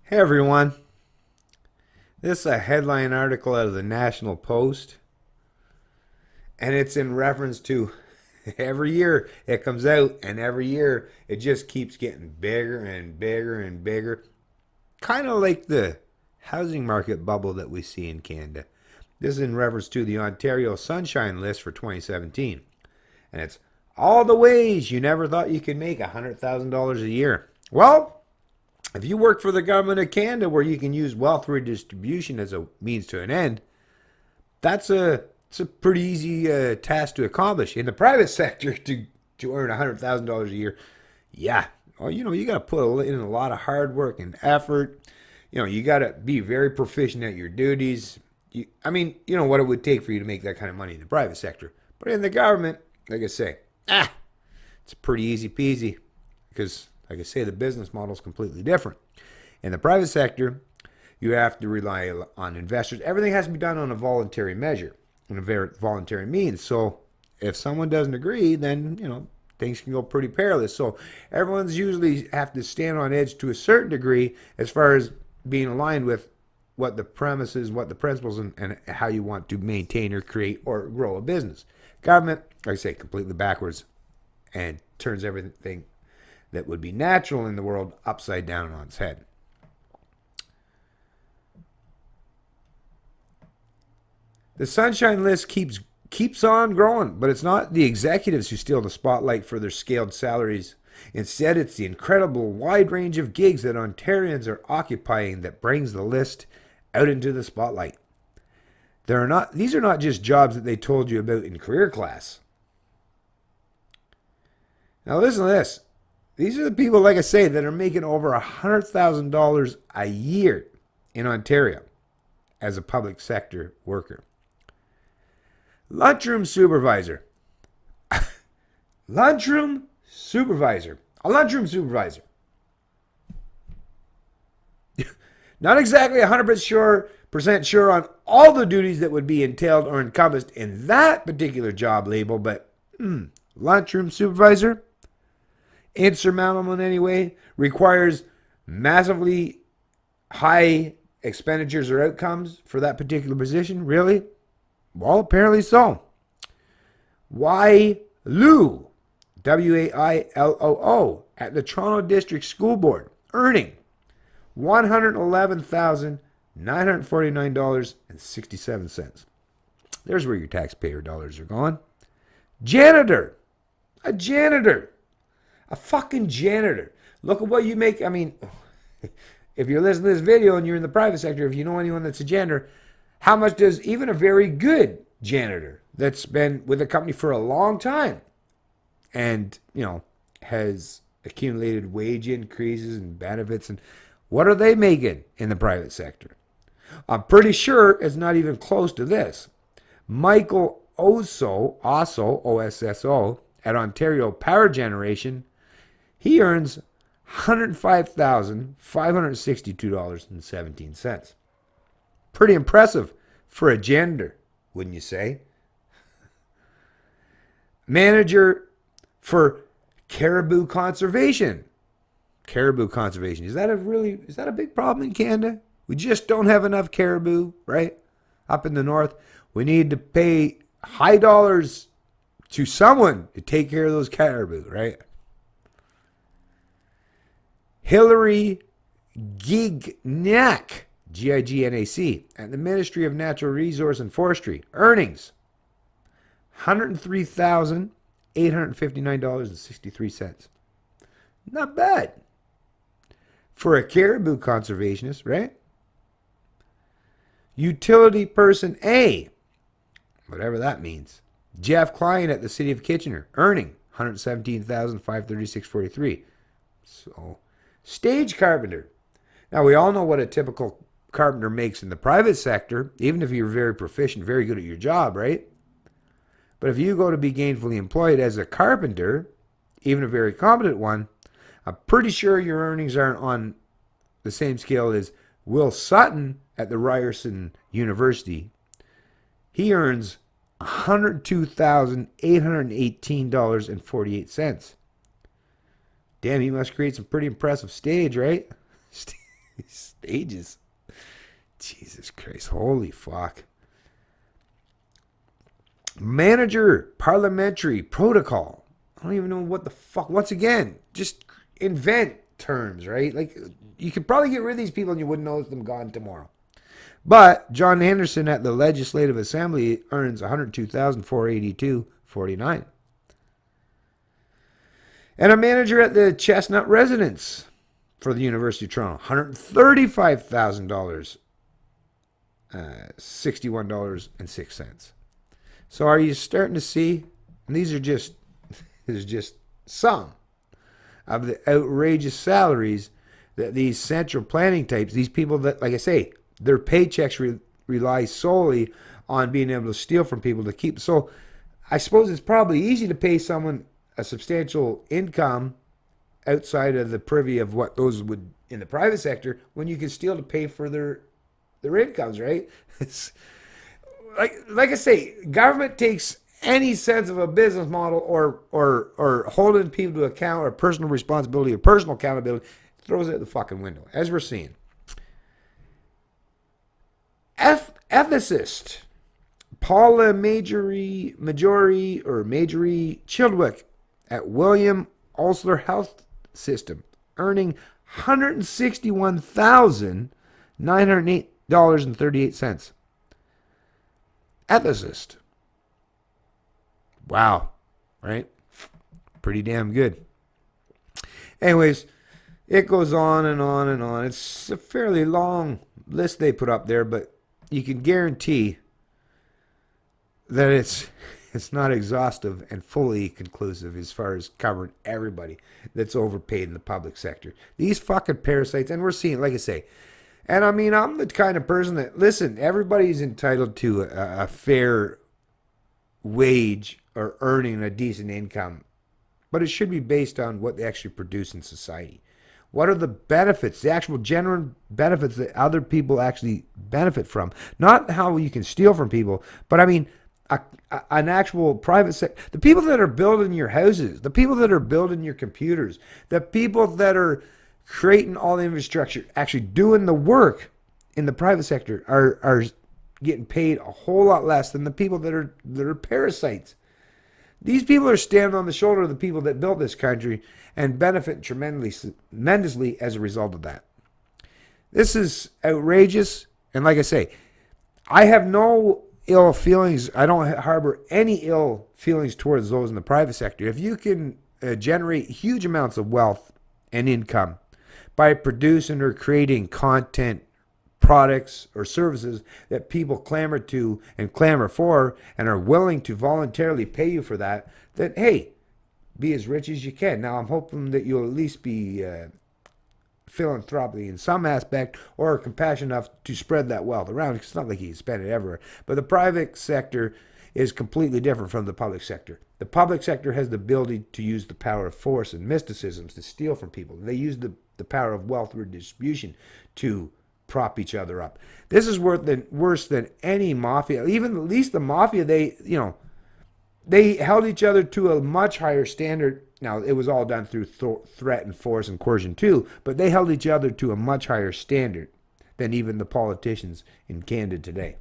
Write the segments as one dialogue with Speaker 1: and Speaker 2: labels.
Speaker 1: Hey everyone, this is a headline article out of the National Post, and it's in reference to every year it comes out, and every year it just keeps getting bigger and bigger and bigger. Kind of like the housing market bubble that we see in Canada. This is in reference to the Ontario Sunshine List for 2017, and it's all the ways you never thought you could make $100,000 a year. Well, if you work for the government of Canada where you can use wealth redistribution as a means to an end, it's a pretty easy task to accomplish. In the private sector, to earn $100,000 a year, yeah, well, you got to put in a lot of hard work and effort. You got to be very proficient at your duties. You know what it would take for you to make that kind of money in the private sector. But in the government, like I say, it's pretty easy peasy because, like I say, the business model is completely different. In the private sector, you have to rely on investors. Everything has to be done on a voluntary measure, on a very voluntary means. So if someone doesn't agree, then, things can go pretty perilous. So everyone's usually have to stand on edge to a certain degree as far as being aligned with what the premises, what the principles, and how you want to maintain or create or grow a business. Government, like I say, completely backwards and turns everything that would be natural in the world upside down on its head. The Sunshine List keeps on growing, but it's not the executives who steal the spotlight for their scaled salaries. Instead, it's the incredible wide range of gigs that Ontarians are occupying that brings the list out into the spotlight. These are not just jobs that they told you about in career class. Now listen to this. These are the people, like I say, that are making over $100,000 a year in Ontario as a public sector worker. Lunchroom supervisor. Lunchroom supervisor. A lunchroom supervisor. Not exactly 100% sure on all the duties that would be entailed or encompassed in that particular job label, but lunchroom supervisor, insurmountable in any way, requires massively high expenditures or outcomes for that particular position. Really? Well, apparently so. Wailoo, Wailoo, at the Toronto District School Board, earning $111,949.67. There's where your taxpayer dollars are going. Janitor. A janitor. A fucking janitor. Look at what you make. I mean, if you're listening to this video and you're in the private sector, if you know anyone that's a janitor, how much does even a very good janitor that's been with a company for a long time and, has accumulated wage increases and benefits, and what are they making in the private sector? I'm pretty sure it's not even close to this. Michael Osso, O-S-S-O, at Ontario Power Generation, he earns $105,562.17. Pretty impressive for a janitor, wouldn't you say? Manager for caribou conservation. Caribou conservation. Is that a big problem in Canada? We just don't have enough caribou, right? Up in the north. We need to pay high dollars to someone to take care of those caribou, right? Hillary Gignac, Gignac, at the Ministry of Natural Resource and Forestry, earnings $103,859.63. Not bad for a caribou conservationist, right? Utility person A, whatever that means. Jeff Klein at the City of Kitchener, earning $117,536.43. So, stage carpenter. Now, we all know what a typical carpenter makes in the private sector, even if you're very proficient, very good at your job, right? But if you go to be gainfully employed as a carpenter, even a very competent one, I'm pretty sure your earnings aren't on the same scale as Will Sutton at the Ryerson University. He earns $102,818.48. Damn, he must create some pretty impressive stage, right? Stages. Jesus Christ. Holy fuck. Manager parliamentary protocol. I don't even know what the fuck. Once again, just invent terms, right? Like, you could probably get rid of these people and you wouldn't notice them gone tomorrow. But John Anderson at the Legislative Assembly earns $102,482.49. And a manager at the Chestnut Residence for the University of Toronto, $135,000, $61.06. So are you starting to see? And these are just some of the outrageous salaries that these central planning types, these people that, like I say, their paychecks rely solely on being able to steal from people to keep. So I suppose it's probably easy to pay someone a substantial income outside of the privy of what those would in the private sector when you can steal to pay for their incomes, right? It's like I say, government takes any sense of a business model or holding people to account or personal responsibility or personal accountability, throws it out the fucking window, as we're seeing. Ethicist Paula Majorie Childwick at William Osler Health System, earning $161,908.38. Ethicist. Wow. Right? Pretty damn good. Anyways, it goes on and on and on. It's a fairly long list they put up there, but you can guarantee that it's not exhaustive and fully conclusive as far as covering everybody that's overpaid in the public sector. These fucking parasites, and we're seeing, like I say, and I mean, I'm the kind of person that, listen, everybody's entitled to a fair wage or earning a decent income, but it should be based on what they actually produce in society. What are the benefits, the actual genuine benefits that other people actually benefit from? Not how you can steal from people, but I mean, an actual private sector. The people that are building your houses, the people that are building your computers, the people that are creating all the infrastructure, actually doing the work in the private sector are getting paid a whole lot less than the people that are parasites. These people are standing on the shoulder of the people that built this country and benefit tremendously as a result of that. This is outrageous. And like I say, I have no ill feelings. I don't harbor any ill feelings towards those in the private sector. If you can generate huge amounts of wealth and income by producing or creating content, products, or services that people clamor to and clamor for and are willing to voluntarily pay you for that, then hey, be as rich as you can. Now, I'm hoping that you'll at least be philanthropic in some aspect or compassionate enough to spread that wealth around. It's not like you can spend it everywhere. But the private sector is completely different from the public sector. The public sector has the ability to use the power of force and mysticisms to steal from people. They use the power of wealth redistribution to prop each other up. This is worse than any mafia. Even at least the mafia, they held each other to a much higher standard. Now, it was all done through threat and force and coercion too, but they held each other to a much higher standard than even the politicians in Canada today.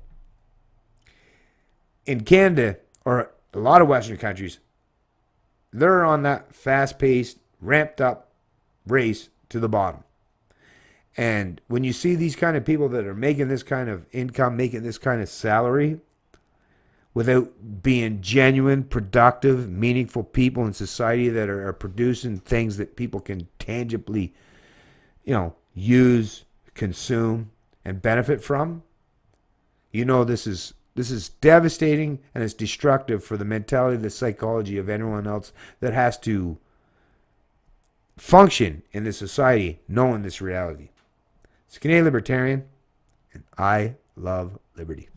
Speaker 1: In Canada, or a lot of Western countries, they're on that fast-paced, ramped-up race to the bottom. And when you see these kind of people that are making this kind of income, making this kind of salary, without being genuine, productive, meaningful people in society that are producing things that people can tangibly, use, consume, and benefit from, this is devastating and it's destructive for the mentality, the psychology of anyone else that has to function in this society knowing this reality. It's Canadian Libertarian, and I love liberty.